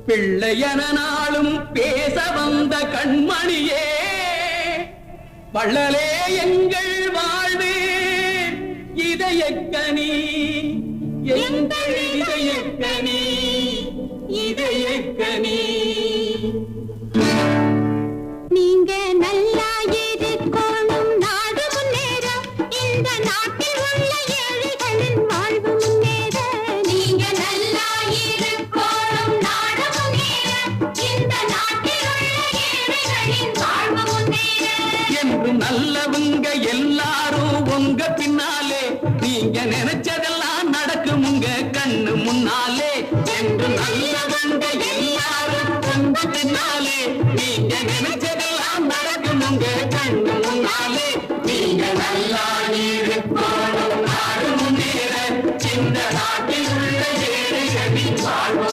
பிள்ளையன நாளும் பேச வந்த கண்மணியே, வள்ளலே எங்கள் வாழ்வு இதயக்கனி, எங்கள் இதயக்கனி, இதயக்கனி. நீங்க நல்லா இருக்கணும், நாடு முன்னேற, இந்த நாட்டில் உள்ள ஏழைகளின் வாழ்வு முன்னேற. நீங்க நல்லா இருக்கணும், நாடு முன்னேற, இந்த நாட்டில் உள்ள ஏழைகளின் வாழ்வு முன்னேற. என்று நல்லவங்க எல்லாரும் உங்க பின்னாலே, நீங்க நினைச்சதெல்லாம் நடக்கும் உங்க கண்ணு முன்னாலே. என்று நல்லவங்க எல்லாரும் உங்க பின்னாலே, நீங்க நினைச்சதெல்லாம் நடக்கும் உங்க கண்ணு முன்னாலே. நீங்க நல்லா இருக்கணும், நாடு முன்னேற, இந்த நாட்டில் உள்ள ஏழைகளின் வாழ்வு